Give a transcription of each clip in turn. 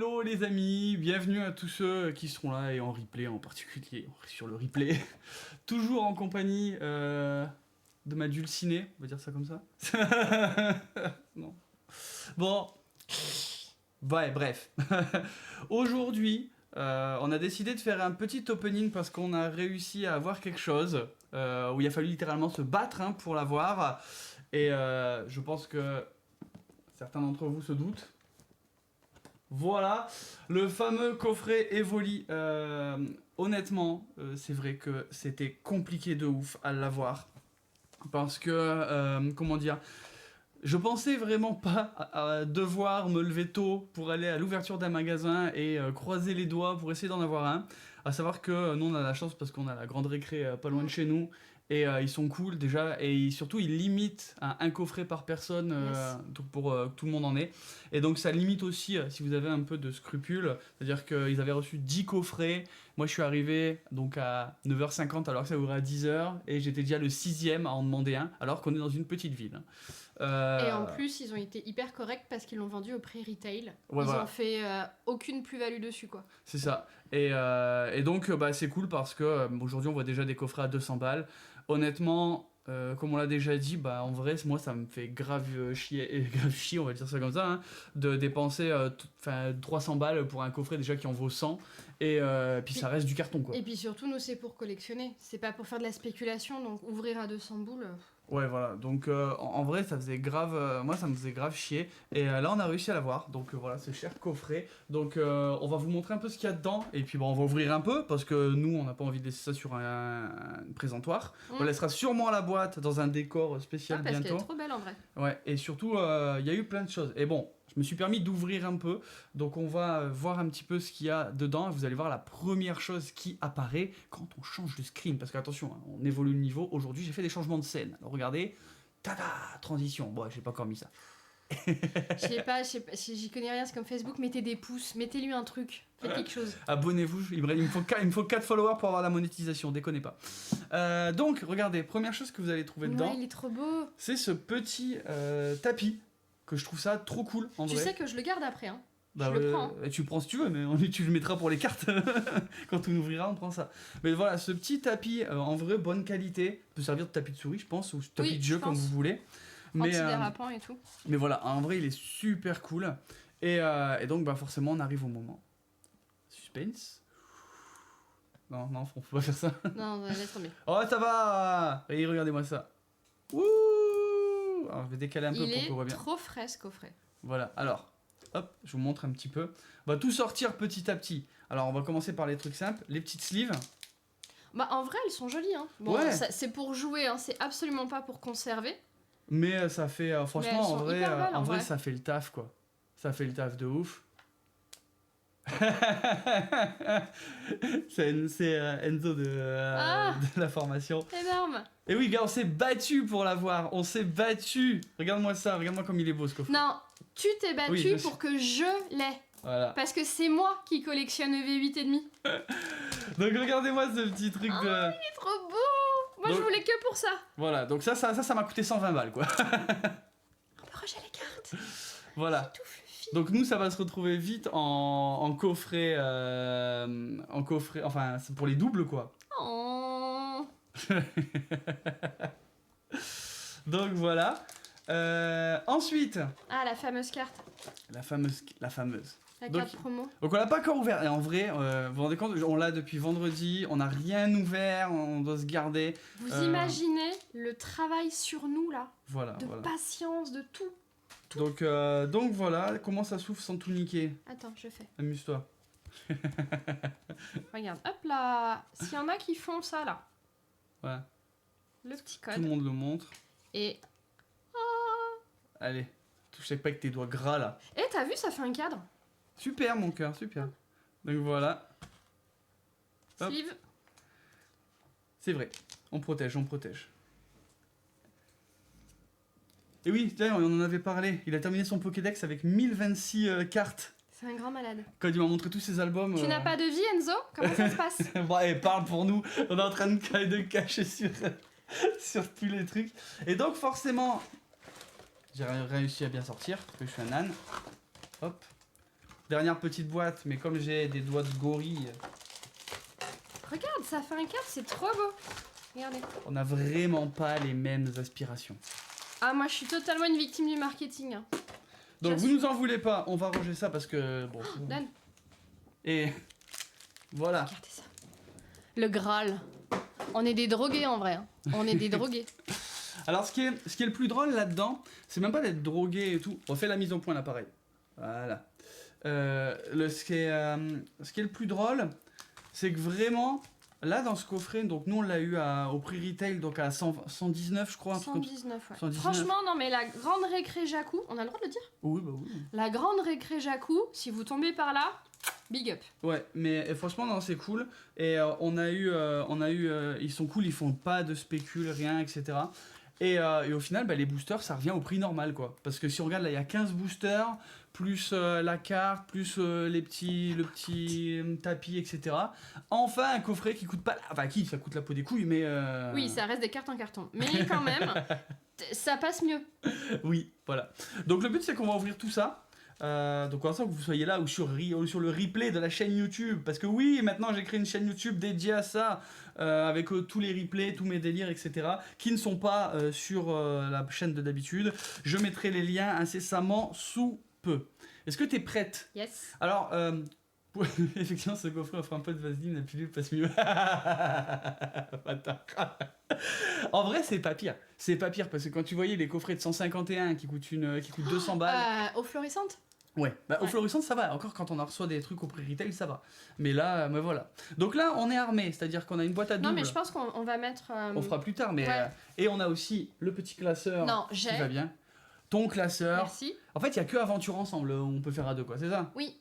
Hello les amis, bienvenue à tous ceux qui seront là et en replay en particulier, sur le replay. Toujours en compagnie de ma dulcinée, on va dire ça comme ça. Non. Bon, ouais, bref. Aujourd'hui, on a décidé de faire un petit opening parce qu'on a réussi à avoir quelque chose où il a fallu littéralement se battre pour l'avoir. Et je pense que certains d'entre vous se doutent. Voilà, le fameux coffret Evoli. Honnêtement, c'est vrai que c'était compliqué de ouf à l'avoir. Parce que, comment dire, je pensais vraiment pas à devoir me lever tôt pour aller à l'ouverture d'un magasin et croiser les doigts pour essayer d'en avoir un. À savoir que nous on a la chance parce qu'on a la grande récré pas loin de chez nous. Et ils sont cool déjà, et surtout ils limitent à un coffret par personne donc pour que tout le monde en ait. Et donc ça limite aussi si vous avez un peu de scrupules, c'est-à-dire qu'ils avaient reçu 10 coffrets, moi je suis arrivé donc à 9h50 alors que ça ouvrait à 10h, et j'étais déjà le 6ème à en demander un, alors qu'on est dans une petite ville. Et en plus, ils ont été hyper corrects parce qu'ils l'ont vendu au prix retail. Ouais, ils voilà. ont fait aucune plus-value dessus, quoi. C'est ça. Et donc, bah, c'est cool parce que aujourd'hui, on voit déjà des coffrets à 200 balles. Honnêtement, comme on l'a déjà dit, bah, en vrai, moi, ça me fait grave chier, grave chier, on va dire ça comme ça, de dépenser 300 balles pour un coffret déjà qui en vaut 100. Et puis ça reste du carton, quoi. Et puis surtout, nous, c'est pour collectionner. C'est pas pour faire de la spéculation, donc ouvrir à 200 boules... Ouais, voilà. Donc, en vrai, ça faisait grave. Moi, ça me faisait grave chier. Et là, on a réussi à l'avoir. Donc, voilà, ce cher coffret. Donc, on va vous montrer un peu ce qu'il y a dedans. Et puis, bon, on va ouvrir un peu. Parce que nous, on n'a pas envie de laisser ça sur un présentoir. On laissera sûrement la boîte dans un décor spécial parce bientôt. qu'elle est trop belle en vrai. Ouais, et surtout, il y a eu plein de choses. Et bon, je me suis permis d'ouvrir un peu. Donc, on va voir un petit peu ce qu'il y a dedans. Vous allez voir la première chose qui apparaît quand on change de screen. Parce qu'attention, on évolue le niveau. Aujourd'hui, j'ai fait des changements de scène. Alors, regardez. Tada, transition. Bon, j'ai pas encore mis ça. Je sais pas, j'y connais rien, c'est comme Facebook, mettez des pouces, mettez-lui un truc, faites quelque chose. Abonnez-vous, il me faut 4 followers pour avoir la monétisation, déconnez pas. Donc, regardez, première chose que vous allez trouver dedans, il est trop beau. c'est ce petit tapis, que je trouve ça trop cool, en vrai. Tu sais que je le garde après, hein. Bah, je le prends. Tu le prends si tu veux, mais tu le mettras pour les cartes. Quand on ouvrira, on prend ça. Mais voilà, ce petit tapis, en vrai, bonne qualité, peut servir de tapis de souris, je pense, ou tapis de jeu, comme vous voulez. Antidérapant et tout. Mais voilà, en vrai, il est super cool. Et donc, bah, forcément, on arrive au moment. Suspense. Non, faut pas faire ça. Non, laisse tomber. Oh, ça va. Et regardez-moi ça. Wouh. Alors, je vais décaler un peu pour qu'on voit bien. Il est trop frais, ce coffret. Voilà, alors, hop, je vous montre un petit peu. On va tout sortir petit à petit. Alors, on va commencer par les trucs simples. Les petites sleeves. Bah, en vrai, elles sont jolies, hein. Bon, ouais. C'est pour jouer, hein. C'est absolument pas pour conserver. Mais ça fait, franchement, en vrai, ça fait le taf, quoi. Ça fait le taf de ouf. C'est Enzo de la formation. Énorme. Et oui, gars, on s'est battu pour l'avoir. On s'est battu. Regarde-moi ça, regarde-moi comme il est beau ce coffret. Non, tu t'es battu pour que je l'ai. Voilà. Parce que c'est moi qui collectionne V8 et demi. Donc regardez-moi ce petit truc de... Il est trop beau. Moi, donc, je voulais que pour ça. Voilà, donc ça m'a coûté 120 balles, quoi. On peut ranger les cartes. Voilà. C'est tout fluffy. Donc nous, ça va se retrouver vite en coffret... en coffret... Enfin, c'est pour les doubles, quoi. Oh. Donc voilà. Ensuite... Ah, la fameuse carte. La fameuse. La carte promo. Donc on l'a pas encore ouvert. Et en vrai, vous vous rendez compte, on l'a depuis vendredi, on n'a rien ouvert, on doit se garder. Vous imaginez le travail sur nous là, voilà, de patience, de tout. Donc voilà, comment ça s'ouvre sans tout niquer. Attends, je fais. Amuse-toi. Regarde, hop là. S'il y en a qui font ça là. Voilà. Le petit code. Tout le monde le montre. Et... Allez, touche pas avec tes doigts gras là. Et t'as vu, ça fait un cadre. Super mon cœur, super. Donc voilà. Hop. Sleeve. C'est vrai, on protège. Et oui, là, on en avait parlé. Il a terminé son Pokédex avec 1026 cartes. C'est un grand malade. Quand il m'a montré tous ses albums... Tu n'as pas de vie, Enzo? Comment ça se passe? Bon, allez, parle pour nous. On est en train de cacher sur tous les trucs. Et donc, forcément, j'ai réussi à bien sortir, parce que je suis un âne. Hop. Dernière petite boîte, mais comme j'ai des doigts de gorille, Regarde, ça fait un cadre, c'est trop beau. Regardez. on n'a vraiment pas les mêmes aspirations. Ah, moi, je suis totalement une victime du marketing. Hein. Donc vous J'assume. nous en voulez pas, on va ranger ça parce que... Bon, Dan, et voilà. regardez ça. Le Graal. On est des drogués en vrai. Hein. On est des drogués. Alors ce qui est le plus drôle là-dedans, c'est même pas d'être drogué et tout. On fait la mise au point là, pareil. Voilà. Ce qui est le plus drôle, c'est que vraiment, là dans ce coffret, donc nous on l'a eu au prix retail, donc à 119 je crois. Un truc comme ça. 119, ouais. 119. Franchement, non, mais la grande récré Jacou, on a le droit de le dire? Oui, bah oui. La grande récré Jacou, si vous tombez par là, big up. Ouais, mais franchement, non, c'est cool. Et ils sont cool, ils font pas de spécule, rien, etc. Et au final, bah, les boosters, ça revient au prix normal, quoi. Parce que si on regarde, là, il y a 15 boosters, plus la carte, plus le petit tapis, etc. Enfin, un coffret qui coûte pas... Enfin, ça coûte la peau des couilles, mais... Oui, ça reste des cartes en carton. Mais quand même, ça passe mieux. Oui, voilà. Donc le but, c'est qu'on va ouvrir tout ça. Donc on que vous soyez là ou sur le replay de la chaîne YouTube, parce que oui, maintenant j'ai créé une chaîne YouTube dédiée à ça, avec tous les replays, tous mes délires, etc., qui ne sont pas sur la chaîne de d'habitude. Je mettrai les liens incessamment sous peu. Est-ce que t'es prête? Yes. Alors, effectivement, ce coffret offre un peu de vaseline, la pilule passe mieux. En vrai, c'est pas pire. C'est pas pire, parce que quand tu voyais les coffrets de 151 qui coûtent 200 balles... Eau fluorescente? Ouais, au Ouais. fluorescent ça va, encore quand on en reçoit des trucs au prix retail ça va. Mais là, voilà. Donc là on est armé, c'est-à-dire qu'on a une boîte à double. Non, mais je pense qu'on va mettre... On fera plus tard, mais... Ouais. et on a aussi le petit classeur Non, qui va j'ai... bien. Ton classeur. Merci. En fait, il y a que aventure ensemble, on peut faire à deux quoi, c'est ça? Oui,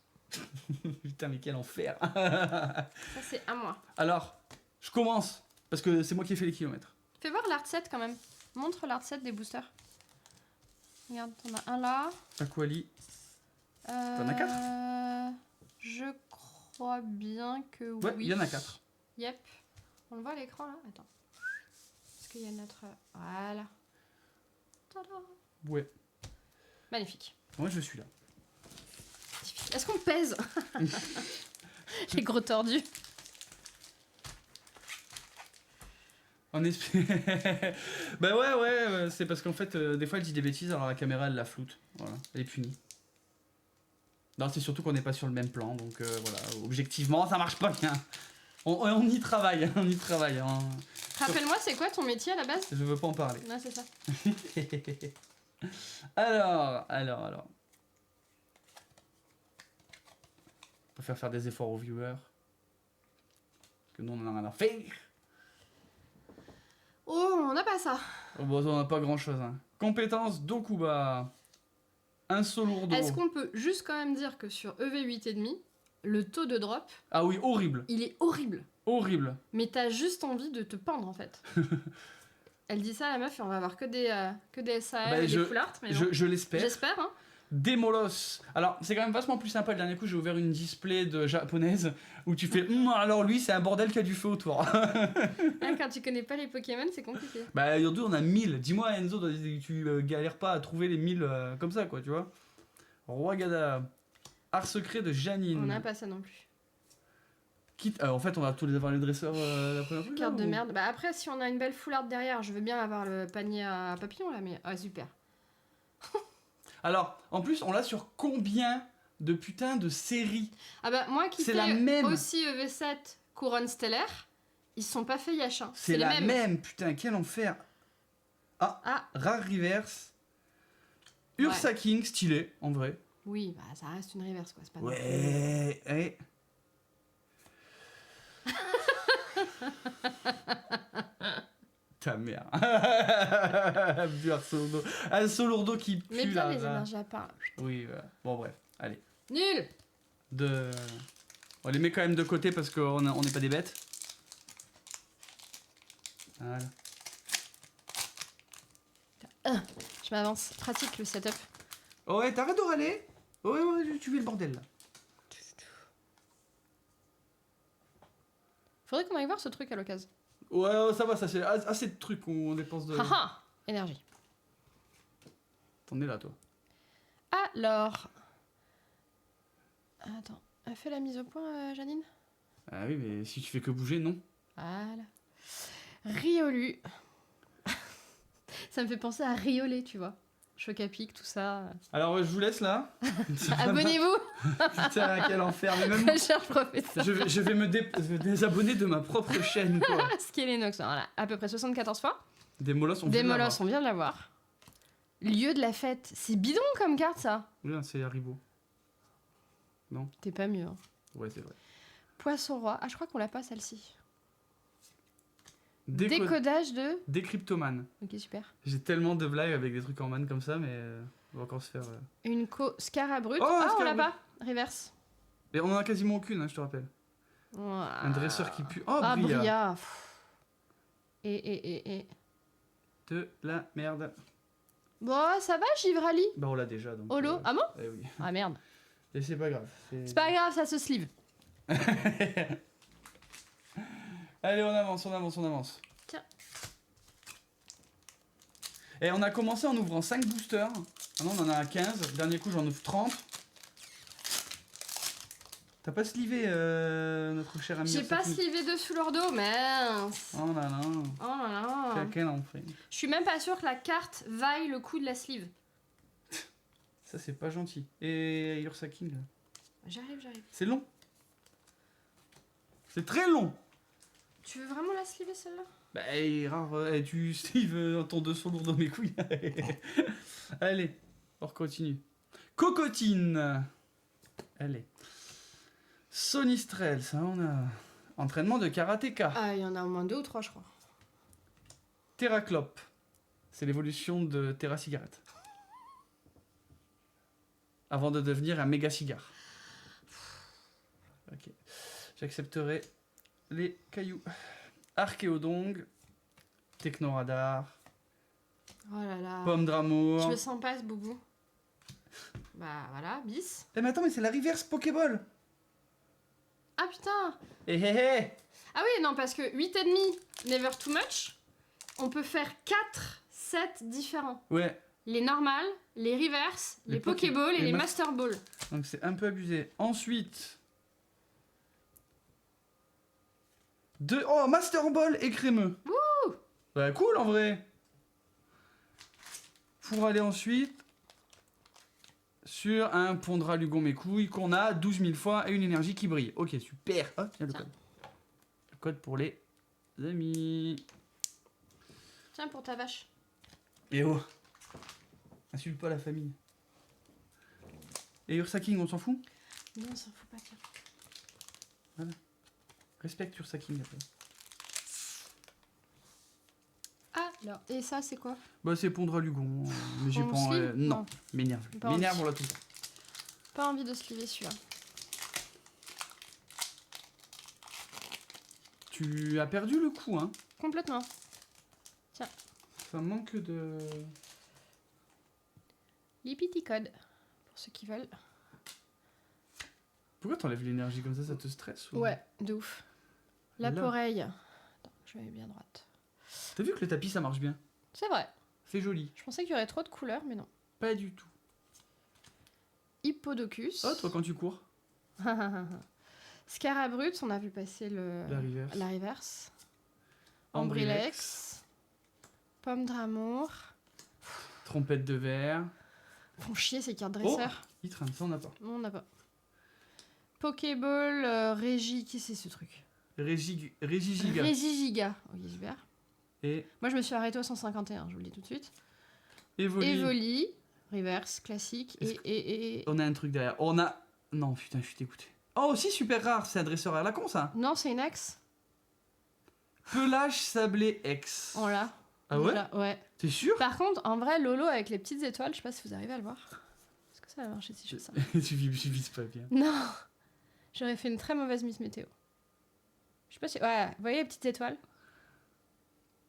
Putain, mais quel enfer. ça c'est à moi. Alors, je commence, parce que c'est moi qui ai fait les kilomètres. Fais voir l'art set quand même. Montre l'art set des boosters. Regarde, t'en as un là. Aquali. T'en as 4 Je crois bien que Ouais, oui. il y en a 4. Yep. On le voit à l'écran là? Attends. Est-ce qu'il y a notre... Voilà. Tada. Ouais, Magnifique. moi je suis là. Magnifique. Est-ce qu'on pèse? Les gros tordus. On espère. Bah ouais, c'est parce qu'en fait, des fois elle dit des bêtises, alors la caméra elle la floute. Voilà, elle est punie. Non, c'est surtout qu'on n'est pas sur le même plan, donc voilà, objectivement ça marche pas bien. On y travaille, on y travaille. Hein. Rappelle-moi, c'est quoi ton métier à la base? Je veux pas en parler. Non, c'est ça. alors. On peut faire des efforts aux viewers. Parce que nous on en a rien à faire. Oh, on n'a pas ça. Oh, bon, on n'a pas grand chose. Hein. Compétences Dokuba. Un saut lourdeau. Est-ce qu'on peut juste quand même dire que sur EV8,5, le taux de drop, Ah oui, horrible. il est horrible. Horrible. Mais t'as juste envie de te pendre en fait. Elle dit ça à la meuf et on va avoir que des SAR Bah, et des full art. Mais bon. je l'espère. J'espère, hein. Démolos. Alors, c'est quand même vachement plus sympa. Le dernier coup, j'ai ouvert une display de japonaise où tu fais alors lui, c'est un bordel qui a du feu autour. Hein, quand tu connais pas les Pokémon, c'est compliqué. Bah, aujourd'hui, on a 1000. Dis-moi, Enzo, tu galères pas à trouver les 1000 comme ça, quoi, tu vois. Roi Gada. Art secret de Janine. On n'a pas ça non plus. Quitte... en fait, on va tous les avoir les dresseurs la première fois. Carte là, de ou- merde. Bah après, si on a une belle full art derrière, je veux bien avoir le panier à papillons là, mais ah super. Alors, en plus, on l'a sur combien de putain de séries? Ah bah moi qui C'est fais la même. aussi EV7 couronne stellaire, ils se sont pas fait Yash. Hein. C'est les la mêmes. même, putain, quel enfer. Ah Rare Reverse. Ursa King, stylé, en vrai. oui, bah ça reste une reverse quoi, c'est pas Ouais. eh. Ta mère. Un saut lourdeau qui pue Mais bien là. les là. énergies à part. Oui, voilà. Bon, bref, allez. Nul. On les met quand même de côté parce qu'on n'est pas des bêtes. Voilà. Je m'avance. Pratique le setup. Oh ouais, t'arrêtes de râler. Ouais, tu vis le bordel là. Faudrait qu'on aille voir ce truc à l'occasion. Ouais, ça va, ça c'est assez de trucs qu'on dépense de... Haha. Énergie. T'en es là, toi. Alors. Attends, elle fait la mise au point, Janine? Ah oui, mais si tu fais que bouger, non. Voilà. Riolu. Ça me fait penser à Riolet, tu vois. Choc à pic, tout ça. Alors, je vous laisse là. Abonnez-vous. Putain, quel enfer. Mais même... Cher professeur. Je vais me désabonner de ma propre chaîne, quoi. Skelenox, voilà, à peu près 74 fois. Des molosses, on Des vient de l'avoir. molosses, on vient de l'avoir. Lieu de la fête. C'est bidon comme carte, ça. Oui, c'est Haribo. T'es pas mieux. Hein. Ouais, c'est vrai. Poisson roi. Ah, je crois qu'on l'a pas, celle-ci. Déco- Décodage de... Décryptoman. Ok, super. J'ai tellement de blagues avec des trucs en man comme ça, mais on va encore se faire... Une Scarabrut. Oh, Ah, on l'a Scarabrut. pas. Reverse. Et on en a quasiment aucune, hein, je te rappelle. Ouah. Un dresseur qui pue. Oh, Ah, Bria. Bria. Pff. Et. De la merde. Bon, ça va, Givrali. Bah, on l'a déjà, donc... Holo. Ah bon? Eh oui. Ah merde. Et c'est pas grave. C'est pas grave, ça se sleeve. Allez, on avance. Tiens. Et on a commencé en ouvrant 5 boosters. Maintenant, on en a 15. Le dernier coup, j'en ouvre 30. T'as pas slivé notre cher ami J'ai pas Ursaki. slivé dessous leur dos, mince. Oh là là. Oh là là. Quel enfer. Je suis même pas sûre que la carte vaille le coup de la sleeve. Ça, c'est pas gentil. Et Ursaki, là. J'arrive. C'est long. C'est très long. Tu veux vraiment la sleever celle-là? Bah, rare. Tu slives ton dessous lourd dans mes couilles. Allez, on continue. Cocotine. Allez. Sonistrel, ça on a. Entraînement de karatéka. Ah, il y en a au moins 2 ou 3, je crois. Terraclope. C'est l'évolution de Terra Cigarette. Avant de devenir un méga cigare. Ok. J'accepterai les cailloux. Archéodong. Technoradar. Oh là là. Pomme d'amour. Je le sens pas, ce boubou. Bah voilà, bis. Eh mais attends, mais c'est la reverse Pokéball. Ah putain. Eh hé hé. Ah oui, non, parce que 8,5, never too much. On peut faire 4 sets différents. Ouais, Les normales, les reverse, Les les Pokéballs et les les mas- Master Ball. donc c'est un peu abusé. Ensuite... Oh, Master Ball et crémeux. Wouh. Bah cool en vrai. Pour aller ensuite sur un Pondra Lugon mes couilles qu'on a 12 000 fois et une énergie qui brille. Ok, super. Hop, tiens le Tiens. code. Le code pour les amis. Tiens, pour ta vache. Et oh, insulte pas la famille. Et Ursaking, on s'en fout? Non, ça faut pas dire. Respecte Ursaking après. Ah, alors, et ça, c'est quoi? Bah c'est Pondra Lugon, mais j'ai On pas sleeve non, m'énerve. Pas M'énerve, envie. on l'a tout le temps. Pas envie de sliver celui-là. Tu as perdu le coup, hein. Complètement. Ça manque de... Les petits codes, pour ceux qui veulent. Pourquoi t'enlèves l'énergie comme ça te stresse ou... Ouais, de ouf. La Là. oreille. Attends, je vais bien droite. T'as vu que le tapis ça marche bien? C'est vrai. C'est joli. Je pensais qu'il y aurait trop de couleurs, mais non. Pas du tout. Hippodocus. Oh, toi quand tu cours? Scarabrut, on a vu passer La reverse. la reverse. Ambrilex. Ambrilex. Pomme d'amour. Trompette de verre. Font chier ces cartes Oh, dresseurs. il traîne, ça on n'a pas. Non, on n'a pas. Pokéball, Régie, qu'est-ce que c'est ce truc? Régigiga. Régigiga. Ok, super. Et Moi, je me suis arrêtée au 151, je vous le dis tout de suite. Evoli. Evoli, reverse, classique. Est-ce Et... On a un truc derrière. On a... Non, putain, je suis dégoûté. Oh, aussi super rare, c'est un dresseur à la con ça. Non, c'est une ex. Pelage sablé X. On l'a. Ah ouais? Déjà, ouais. T'es sûr? Par contre, en vrai, Lolo avec les petites étoiles, je sais pas si vous arrivez à le voir. Est-ce que ça va marcher si je fais ça? tu vises pas bien. Non. J'aurais fait une très mauvaise Miss Météo. Je sais pas si... Ouais, vous voyez les petites étoiles?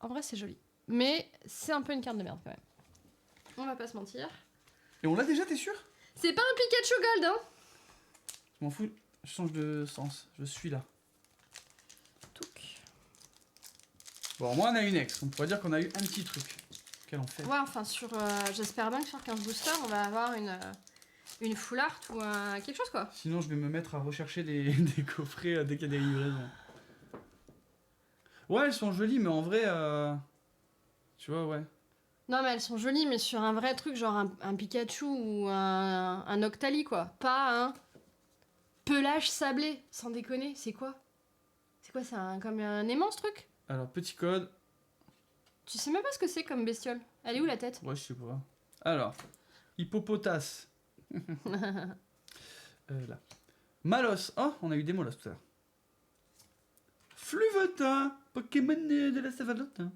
En vrai, c'est joli. Mais c'est un peu une carte de merde quand même. On va pas se mentir. Et on l'a déjà, t'es sûr? C'est pas un Pikachu Gold, hein? Je m'en fous, je change de sens. Je suis là. Touc. Bon, moi on a une ex. On pourrait dire qu'on a eu un petit truc. Quel enfer. Ouais, enfin, sur... j'espère bien que sur 15 boosters, on va avoir Une full art ou quelque chose quoi. Sinon, je vais me mettre à rechercher des coffrets dès qu'il y a des livraisons. Ouais, elles sont jolies, mais en vrai, tu vois, ouais. Non, mais elles sont jolies, mais sur un vrai truc, genre un Pikachu ou un Octali, quoi. Pas un pelage sablé, sans déconner. C'est quoi? C'est quoi? C'est comme un aimant, ce truc? Alors, petit code. Tu sais même pas ce que c'est comme bestiole. Elle est où la tête? Ouais, je sais pas. Alors, hippopotas. Là. Malos. Oh, on a eu des mots là tout à l'heure. Fluvetin. Pokémon de la Savalotin.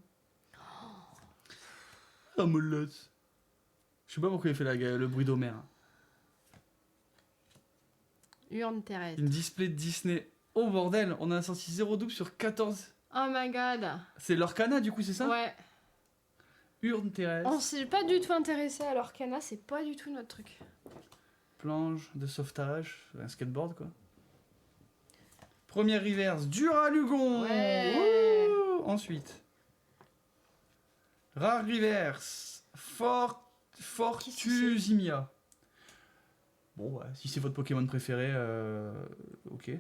Oh, Molos. Je sais pas pourquoi il fait le bruit d'Homère. Urne terrestre. Une display de Disney. Oh bordel, on a sorti 0 double sur 14. Oh my god. C'est l'Orcana du coup, c'est ça? Ouais. Urne terrestre. On s'est pas du tout intéressé à l'Orcana, c'est pas du tout notre truc. Planche de sauvetage, un skateboard quoi. Première reverse, Duralugon. Ouais. Ouh. Ensuite, rare reverse, Fortusimia. Bon, ouais, si c'est votre Pokémon préféré, ok.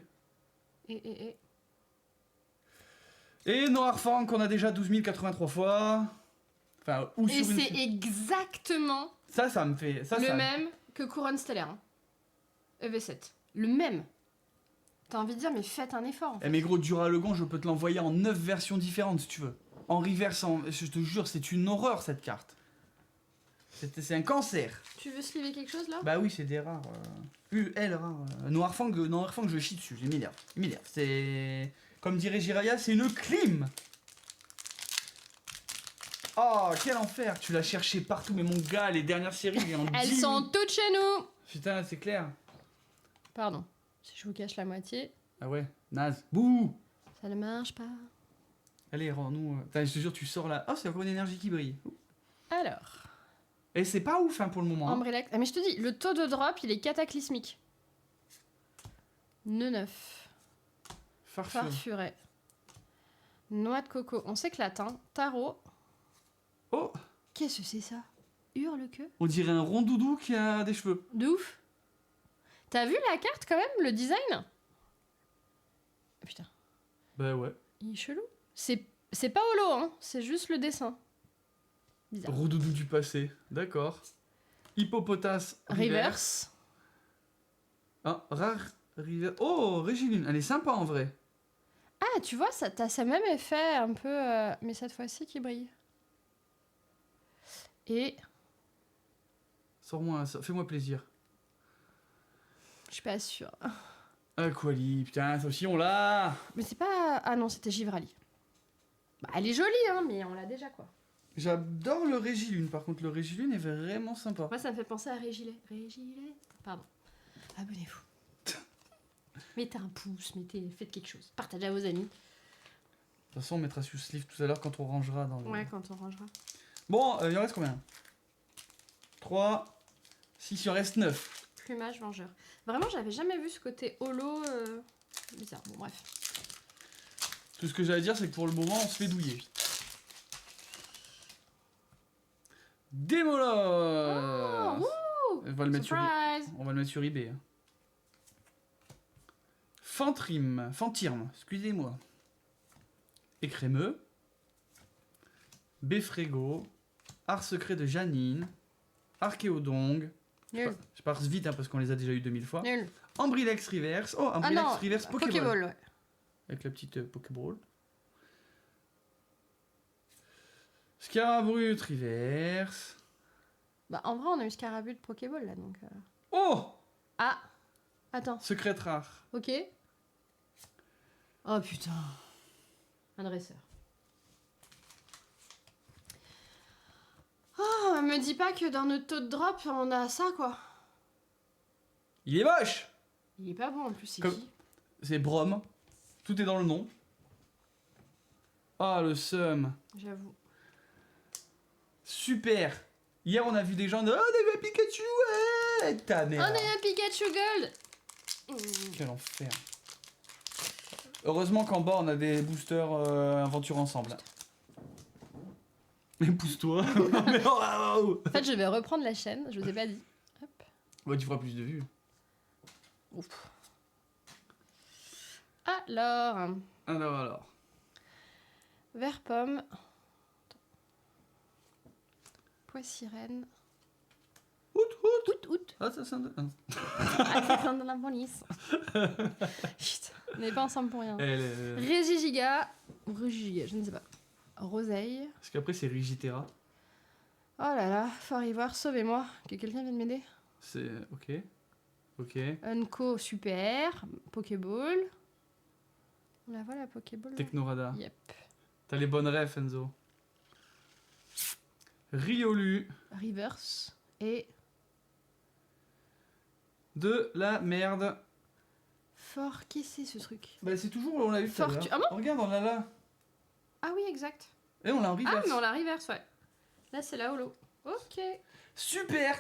Et Noirfang qu'on a déjà 12 083 fois. Enfin, ou Et sur une... c'est exactement Ça me fait... Ça, le ça... même que Couronne Stellaire. Hein. EV7. Le même. T'as envie de dire, mais faites un effort. En fait. Eh mais gros, Duralugon, je peux te l'envoyer en 9 versions différentes si tu veux. En reverse, je te jure, c'est une horreur cette carte. C'est un cancer. Tu veux sliver quelque chose là? Bah oui, c'est des rares. UL rares. Noirfang, je chie dessus, il m'énerve. C'est... Comme dirait Jiraya, c'est une clim. Oh, quel enfer. Tu l'as cherché partout, mais mon gars, les dernières séries, il est en Elles 10 sont minutes. toutes chez nous. Putain, c'est clair. Pardon. Si je vous cache la moitié, Ah ouais, naze. Bouh. ça ne marche pas. Allez, rends-nous... Putain, je te jure, tu sors là. Oh, c'est encore une énergie qui brille. Alors, Et c'est pas ouf hein, pour le moment. Hein. Ambrellax. Ah mais je te dis, le taux de drop, il est cataclysmique. Nœud 9. Farfure. Farfuret. Noix de coco. On s'éclate, hein. Tarot. Oh, Qu'est-ce que c'est ça? Hurle que on dirait un rondoudou qui a des cheveux. De ouf. T'as vu la carte quand même, le design? Ah, putain, Bah ouais. il est chelou. C'est pas holo, hein. C'est juste le dessin. Bizarre. Rondoudou du passé. D'accord. Hippopotas. Reverse. Ah, rare reverse. Oh, Régilune. Elle est sympa en vrai. Ah, tu vois, ça t'as ça même effet un peu... mais cette fois-ci qui brille. Et... Sors-moi, fais-moi plaisir. Je suis pas sûre. Aquali, putain, ça aussi on l'a. Mais c'est pas... Ah non, c'était Givrali. Bah, elle est jolie, hein, mais on l'a déjà, quoi. J'adore le Régilune, par contre le Régilune est vraiment sympa. Moi, ça me fait penser à Régilet. Régilet. Pardon. Abonnez-vous. Mettez un pouce, faites quelque chose. Partagez à vos amis. De toute façon, on mettra sur sleeve tout à l'heure quand on rangera dans le... Ouais, quand on rangera. Bon, il en reste combien? 3, 6, il en reste 9. Plumage vengeur. Vraiment, j'avais jamais vu ce côté holo. Bizarre. Bon, bref. Tout ce que j'allais dire, c'est que pour le moment, on se fait douiller. Démolos. Oh, wouh, on va le mettre sur, surprise. on va le mettre sur eBay. Fantirme, excusez-moi. Écrémeux. Béfrégo. Art secret de Janine. Archéodongue. Nul. Je passe vite hein, parce qu'on les a déjà eu 2000 fois. Nul. Ambrilex Reverse. Oh, Ah Ambrilex non, Reverse Pokéball. Pokéball, ouais. Avec la petite Pokéball. Scarabrut Reverse. Bah, en vrai, on a eu Scarabut Pokéball, là, donc... Oh, Ah. Attends. secrète rare. Ok. Oh, putain. Un dresseur. Oh, me dis pas que dans notre taux de drop, on a ça, quoi. Il est moche. Il est pas bon, en plus, c'est Comme- qui? C'est Brom. Tout est dans le nom. Ah, le seum. J'avoue. Super. Hier, on a vu des gens de... Oh, on a vu un Pikachu, ouais. Ta On mère. a un Pikachu Gold. Quel enfer. Heureusement qu'en bas, on a des boosters aventure ensemble. Mais pousse-toi. Mais oh, oh, oh. En fait, je vais reprendre la chaîne, je vous ai pas dit. Hop. Ouais, tu feras plus de vues. Ouf. Alors, Alors. vert pomme. Poissirène. Out. Ah, ça sonne. Ah, c'est de la police. Putain, on n'est pas ensemble pour rien. Régigiga. Ou Régigiga, je ne sais pas. Roseille. Parce qu'après, c'est Rigitera. Oh là là, faut y voir, sauvez-moi. Que quelqu'un vienne m'aider. C'est. Ok. Unco, super. Pokéball. On la voit la Pokéball là. Technorada. Yep. T'as les bonnes refs, Enzo. Riolu. Reverse. Et De la merde. fort, qu'est-ce que c'est ce truc? Bah, c'est toujours, on l'a vu tout à l'heure. Fortu- Ah bon Regarde, on l'a là. Ah oui, exact. Et on l'a en Ah, reverse. mais on la reverse, ouais. Là, c'est la holo. Ok. Super.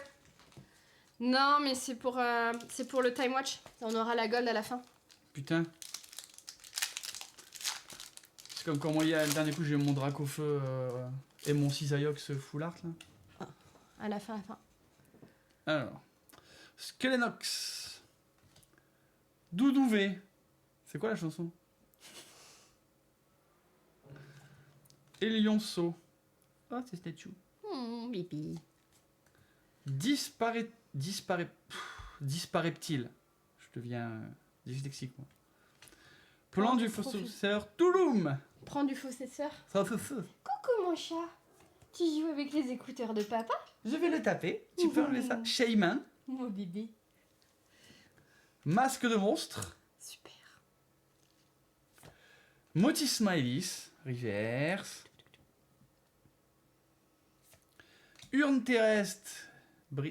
Non, mais c'est pour le time watch. On aura la gold à la fin. Putain. C'est comme quand moi, le dernier coup, j'ai eu mon Dracofeu et mon Cisaiox full art là. À la fin. Alors. Skelenox. Doudouvé. C'est quoi la chanson? Elionceau. Oh, c'est Statue. Bibi. Dispareptile. Je deviens dyslexique, moi. Plan Oh, du profite. professeur Touloum. Prends du possesseur. Ça, ça, ça. Coucou mon chat. Tu joues avec les écouteurs de papa? Je vais le taper. Tu peux enlever ça. Shayman. Mon bébé. Masque de monstre. Super. Motis Smileys. Reverse. Urne terrestre.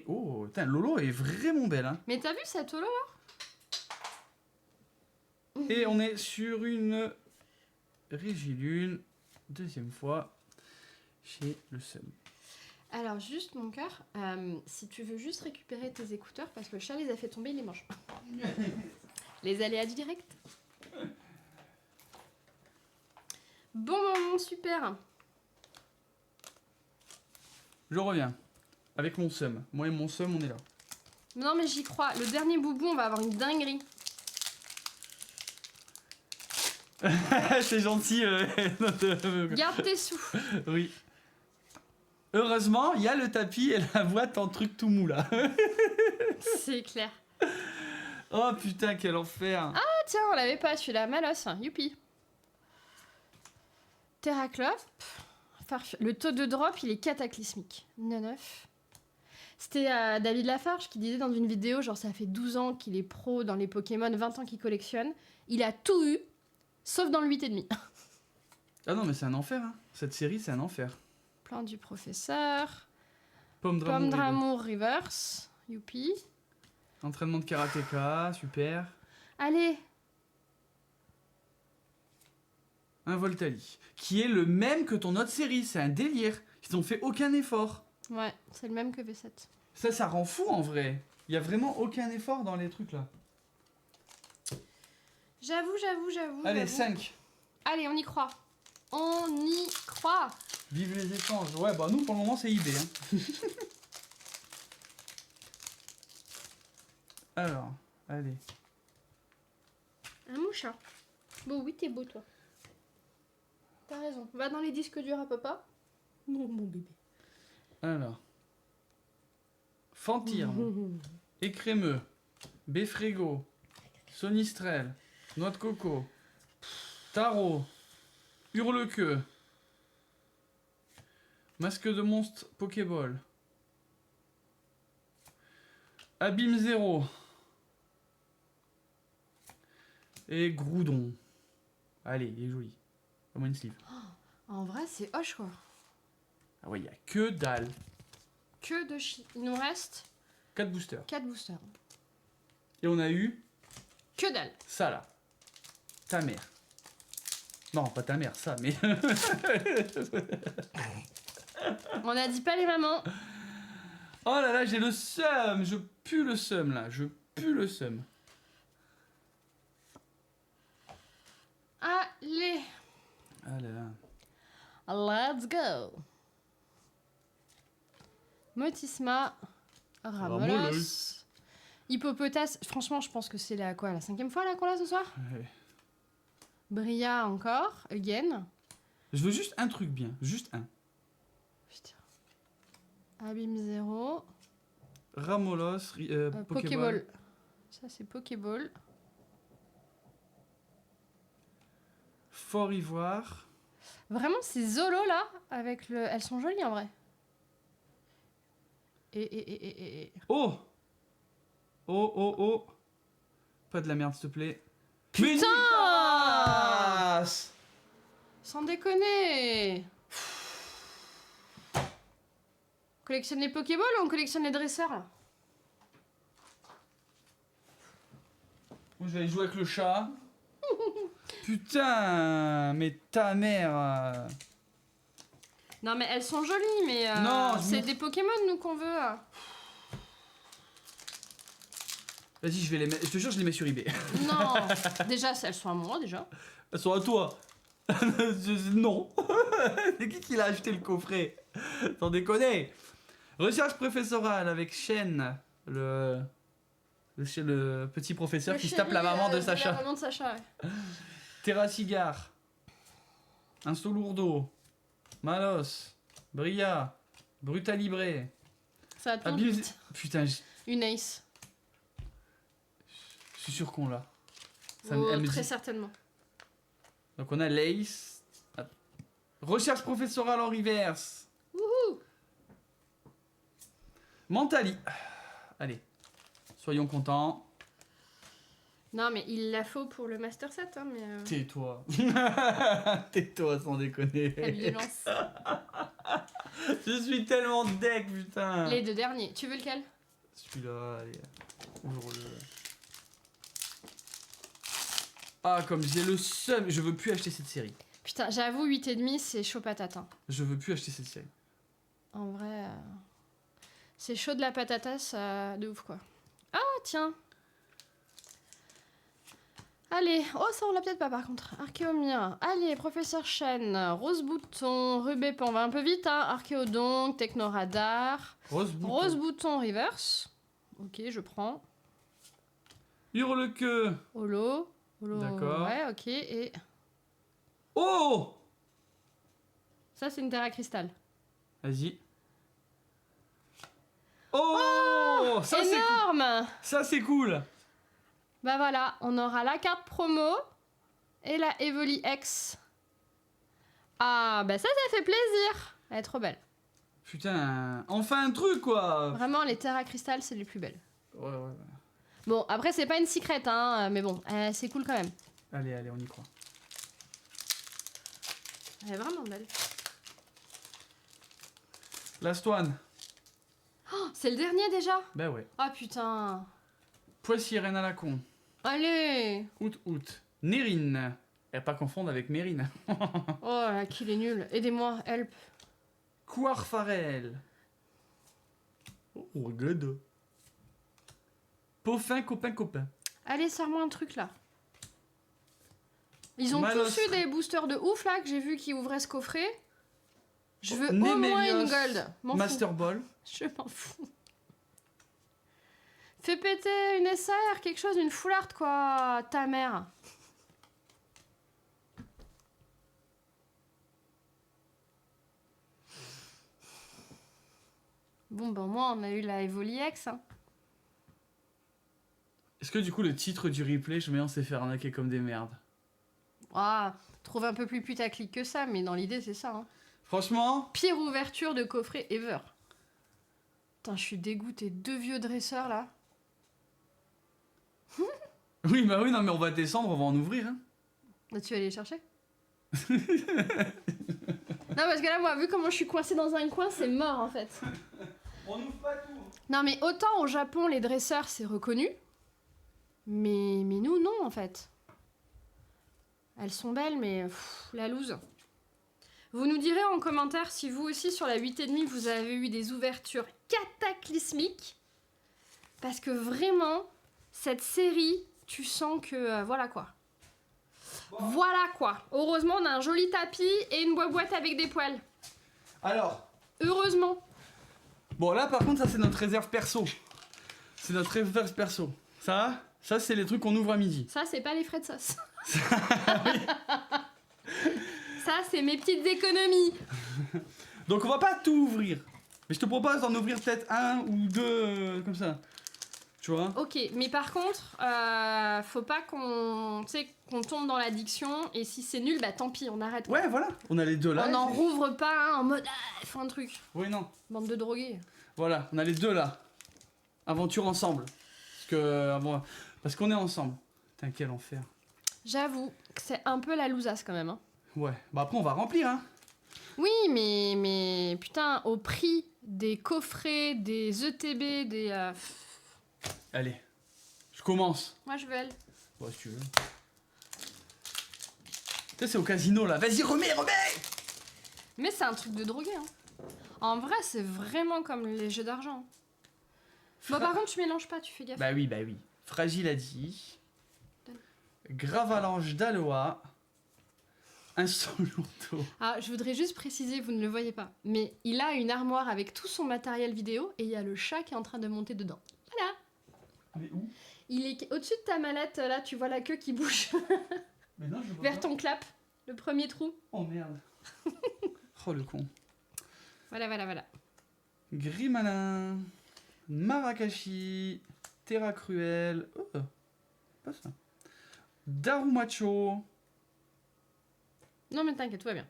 Oh, putain, Lolo est vraiment belle. Hein. Mais t'as vu cette holo là? Et on est sur une Régilune. Deuxième fois. Chez le Sun. Alors juste mon cœur, si tu veux juste récupérer tes écouteurs parce que le chat les a fait tomber, il les mange. Les aléas du direct. Bon moment, super. Je reviens. Avec mon Sum. Moi et mon Sum, on est là. Non mais j'y crois, le dernier boubou, on va avoir une dinguerie. C'est gentil. Garde tes sous. Oui. Heureusement, il y a le tapis et la boîte en truc tout mou là. C'est clair. Oh putain, quel enfer. Ah tiens, on l'avait pas celui-là, Malos, youpi. Terraclop. Le taux de drop, il est cataclysmique. 9. C'était David Lafarge qui disait dans une vidéo, genre ça fait 12 ans qu'il est pro dans les Pokémon, 20 ans qu'il collectionne. Il a tout eu, sauf dans le 8,5. Ah non, mais c'est un enfer. Hein. Cette série, c'est un enfer. Plan du professeur. Pomme Pomme d'amour. d'amour reverse. Youpi. Entraînement de karatéka, super. Allez. Un Voltali. Qui est le même que ton autre série. C'est un délire. Ils n'ont fait aucun effort. Ouais, c'est le même que V7. Ça rend fou en vrai. Il y a vraiment aucun effort dans les trucs là. J'avoue. Allez, 5. Allez, on y croit. On y croit. Vive les échanges. Ouais, bah nous pour le moment c'est eBay. Hein. Alors, allez. Un mouchin. Bon, oui, t'es beau, toi. T'as raison. Va dans les disques durs à papa. Non, mon bébé. Alors. Fantirme. Écrémeux. Béfrégo. Sonistrel. Noix de coco. Tarot. Hurlequeux. Masque de monstre Pokéball. Abîme Zéro. Et Groudon. Allez, il est joli. Comme une sleeve. En vrai, c'est hoche, quoi. Ah ouais, il n'y a que dalle. Que de chi. Il nous reste 4 boosters. 4 boosters. Et on a eu Que dalle. ça là. Ta mère. Non, pas ta mère, ça, mais... On a dit pas les mamans. Oh là là, j'ai le seum. Je pue le seum là. Je pue le seum. Allez. Ah là là. Let's go. Motisma. Ramolos. Hippopotas, franchement, je pense que c'est la 5e fois là qu'on l'a ce soir. Ouais. Bria encore, again. Je veux juste un truc bien, juste un. Putain. Abîme 0. Ramolos, Pokéball. Ça, c'est Pokéball. Fort Ivoire. Vraiment, ces Zolo là, avec le. Elles sont jolies en vrai. Et. Oh! Oh! Pas de la merde, s'il te plaît. Putain! Nicolas! Sans déconner! On collectionne les Pokéballs ou on collectionne les dresseurs là? Moi, je vais aller jouer avec le chat. Putain, mais ta mère. Non mais elles sont jolies, mais Non, c'est des Pokémon nous qu'on veut. Vas-y, je vais les mettre. Je te jure, je les mets sur eBay. Non, déjà elles sont à moi déjà. Elles sont à toi. Non. C'est qui l'a acheté le coffret? T'en déconner. Recherche professorale avec Shen, le petit professeur qui se tape la maman de Sacha. La maman de Sacha, ouais. Terracigar, Insto Lourdeau, Malos, Bria, Brutalibré. Ça va te prendre Abuse... vite. Putain, je Une Ace. suis sûr qu'on l'a. Ça Oh, elle me très dit- certainement. Donc on a l'Ace. Recherche professorale en reverse. Wouhou! Mentali. Allez, soyons contents. Non mais il la faut pour le Master 7, hein, mais... Tais-toi. Tais-toi sans déconner. La violence. Je suis tellement deck, putain. Les 2 derniers. Tu veux lequel? Celui-là, allez. Ouvre-le. Ah, comme j'ai le seum, je veux plus acheter cette série. Putain, j'avoue, 8,5, c'est chaud patate. Hein. Je veux plus acheter cette série. En vrai... C'est chaud de la patatasse de ouf, quoi. Ah, tiens. Allez, oh ça on l'a peut-être pas par contre. Archéomia. Allez, Professeur Shen, Rose Bouton, Rubépon, on va un peu vite, hein. Archéodonc, Technoradar, Rose Bouton. Rose Bouton Reverse. Ok, je prends. Hurle-queue. Holo. Holo. D'accord. Ouais, ok. Et Oh! ça, c'est une Terra Cristal. Vas-y. Oh! Ça c'est cool. Énorme! Ça c'est cool. Bah voilà, on aura la carte promo et la Evoli X. Ah, bah ça fait plaisir. Elle est trop belle. Putain, enfin un truc quoi. Vraiment, les Terra Cristal, c'est les plus belles. Ouais. Bon, après, c'est pas une secret, hein, mais bon, c'est cool quand même. Allez, on y croit. Elle est vraiment belle. Last one. Oh, c'est le dernier déjà? Bah ouais. Ah putain. Poissy reine à la con. Allez. Out. Nérine. Et pas confondre avec Mérine. Oh, la kill est nulle. Aidez-moi, help. Quarfarel. Oh, good. Peaufin, copain. Allez, sors-moi un truc là. Ils ont Malos. tous eu des boosters de ouf là que j'ai vu qui ouvraient ce coffret. Je veux au Némélios. moins une gold. M'en Master fous. Ball. Je m'en fous. Fais péter une SR, quelque chose, une full art quoi, ta mère. Bon ben moi on a eu la Evoli X. Hein. Est-ce que du coup le titre du replay, je mets on s'est fait arnaquer comme des merdes? Ah, trouve un peu plus putaclic que ça, mais dans l'idée c'est ça. Hein. Franchement, Pire ouverture de coffret ever. Putain, je suis dégoûtée. 2 vieux dresseurs là. oui, non, mais on va descendre, on va en ouvrir. Hein. Bah, tu vas aller les chercher. Non, parce que là, moi, vu comment je suis coincée dans un coin, c'est mort en fait. On ouvre pas tout. Non, mais autant au Japon, les dresseurs, c'est reconnu. Mais nous, non, en fait. Elles sont belles, mais la loose. Vous nous direz en commentaire si vous aussi, sur la 8,5, vous avez eu des ouvertures cataclysmiques. Parce que vraiment, cette série, tu sens que... voilà quoi. Voilà quoi. Heureusement, on a un joli tapis et une boîte avec des poils. Alors, Heureusement. bon là par contre ça c'est notre réserve perso. C'est notre réflexe perso. Ça, c'est les trucs qu'on ouvre à midi. Ça, c'est pas les frais de sauce. Ça, c'est mes petites économies. Donc on va pas tout ouvrir. Mais je te propose d'en ouvrir peut-être un ou deux comme ça. Tu vois? Ok, mais par contre, faut pas qu'on tombe dans l'addiction. Et si c'est nul, bah tant pis, on arrête. Ouais, voilà. On a les deux là. On n'en rouvre pas un en mode il faut un truc. Oui, non. Bande de drogués. Voilà, on a les deux là. Aventure ensemble. Parce qu'on est ensemble. Putain, quel enfer. J'avoue que c'est un peu la lousasse quand même. Hein. Ouais. Bah après, on va remplir, hein. Oui, mais putain, au prix des coffrets, des ETB, des. Allez, je commence. Moi, je veux elle. Ouais, si tu veux. Tu sais, c'est au casino là. Vas-y, remets. Mais c'est un truc de drogué. Hein. En vrai, c'est vraiment comme les jeux d'argent. Bon, par contre, tu mélanges pas, tu fais gaffe. Bah oui. Fragile a dit. Gravalanche d'Aloha. Un Solourto. Ah, je voudrais juste préciser, vous ne le voyez pas, mais il a une armoire avec tout son matériel vidéo et il y a le chat qui est en train de monter dedans. Voilà. Mais où? Il est au-dessus de ta mallette, là, tu vois la queue qui bouge Mais non, je vois vers pas. ton clap, le premier trou. Oh merde. Oh le con. Voilà. Gris malin. Marakashi. Terra cruel. Oh, pas ça. Darumacho. Non, mais t'inquiète, tout va bien.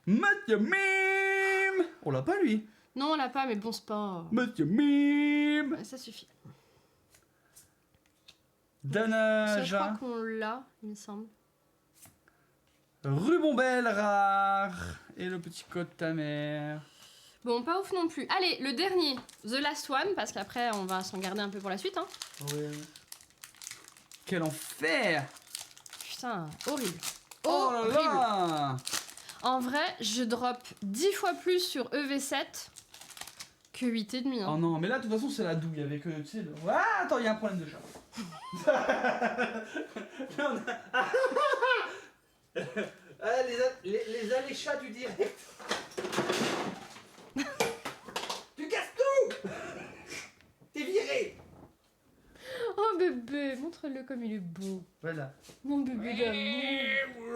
Mathieu Mime. On l'a pas lui. Non, on l'a pas, mais bon, c'est pas. Mathieu Mime. Ça suffit. Dana. Ça, je crois qu'on l'a, il me semble. Rubombelle rare. Et le petit code ta mère. Bon, pas ouf non plus. Allez, le dernier, The Last One, parce qu'après, on va s'en garder un peu pour la suite. Hein. Ouais. Quel enfer. Putain, horrible. Oh là là. En vrai, je drop 10 fois plus sur EV7 que 8,5. Hein. Oh non, mais là, de toute façon, c'est la douille avec, tu sais, le... Ah, attends, il y a un problème de chat. les alléchats du direct. Tu casses tout. T'es viré. Oh bébé, montre-le comme il est beau. Voilà. Mon bébé d'amour.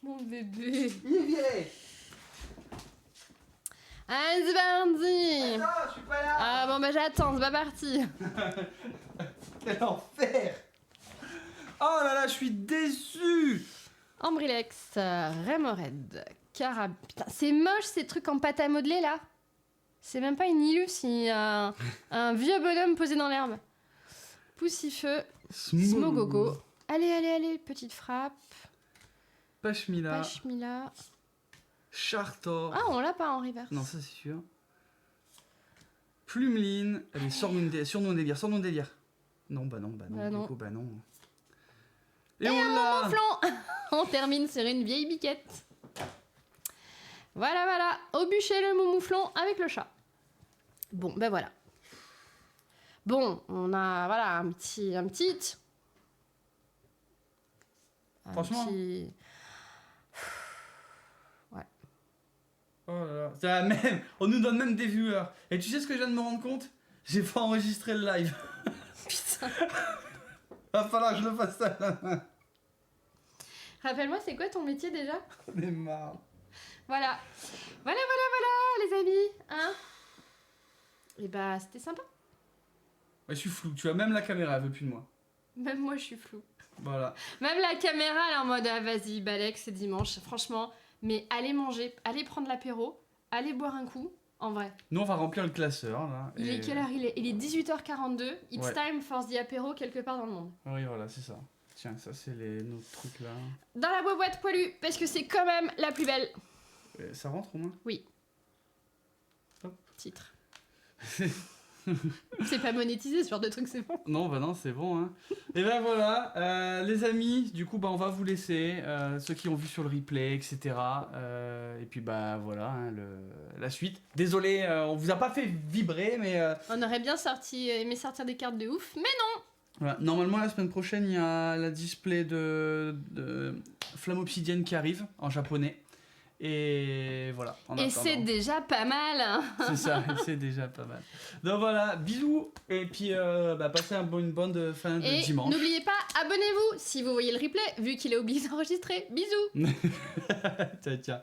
Mon bébé. Il est viré. Allez, c'est parti. Non, je suis pas là. Ah bon, bah j'attends, c'est pas parti. Quel enfer. Oh là là, je suis déçu. Ambrilex, Remored, Carab... Putain, c'est moche ces trucs en pâte à modeler là. C'est même pas une illu, c'est un vieux bonhomme posé dans l'herbe. Poussifeu, Smogogo. Allez, petite frappe. Pashmila. Pashmila. Chartor. Ah, on l'a pas en reverse. Non, ça c'est sûr. Plumeline. Allez, sors-nous un délire. Non, bah non. Du coup, bah non. Et on l'a. Flan. On termine sur une vieille biquette. Voilà. Au bûcher le moumouflon avec le chat. Bon, ben voilà. Bon, on a voilà un petit hit. Franchement. Petit... Ouais. Oh là là. Ça, même, on nous donne même des viewers. Et tu sais ce que je viens de me rendre compte? J'ai pas enregistré le live. Putain. Va falloir que je le fasse à la main. Rappelle-moi, c'est quoi ton métier déjà? J'en ai marre. Voilà, les amis, hein? Et bah, c'était sympa. Ouais, je suis flou. Tu vois, même la caméra, elle veut plus de moi. Même moi, je suis floue. Voilà. Même la caméra, elle est en mode, ah, vas-y, Balek, c'est dimanche. Franchement, mais allez manger, allez prendre l'apéro, allez boire un coup, en vrai. Nous, on va remplir le classeur, là. Il est quelle heure? Il est 18h42. It's Ouais. time for the apéro quelque part dans le monde. Oui, voilà, c'est ça. Tiens, ça, c'est nos trucs, là. Dans la boîte poilue, parce que c'est quand même la plus belle. Ça rentre au moins? Oui. Hop. Titre. C'est pas monétisé, ce genre de truc, c'est bon. Non, bah non, c'est bon. Hein. Et ben voilà, les amis, du coup, bah, on va vous laisser, ceux qui ont vu sur le replay, etc. Et puis, bah voilà, hein, la suite. Désolé, on vous a pas fait vibrer, mais... On aurait bien aimé sortir des cartes de ouf, mais non. Voilà. Normalement, la semaine prochaine, il y a la display de Flamme Obsidienne qui arrive, en japonais. Et voilà. En Et attendant. c'est déjà pas mal. Hein. C'est ça, c'est déjà pas mal. Donc voilà, bisous. Et puis passez une bonne fin de Et dimanche. n'oubliez pas, abonnez-vous si vous voyez le replay, vu qu'il est oublié d'enregistrer. Bisous. Ciao, ciao.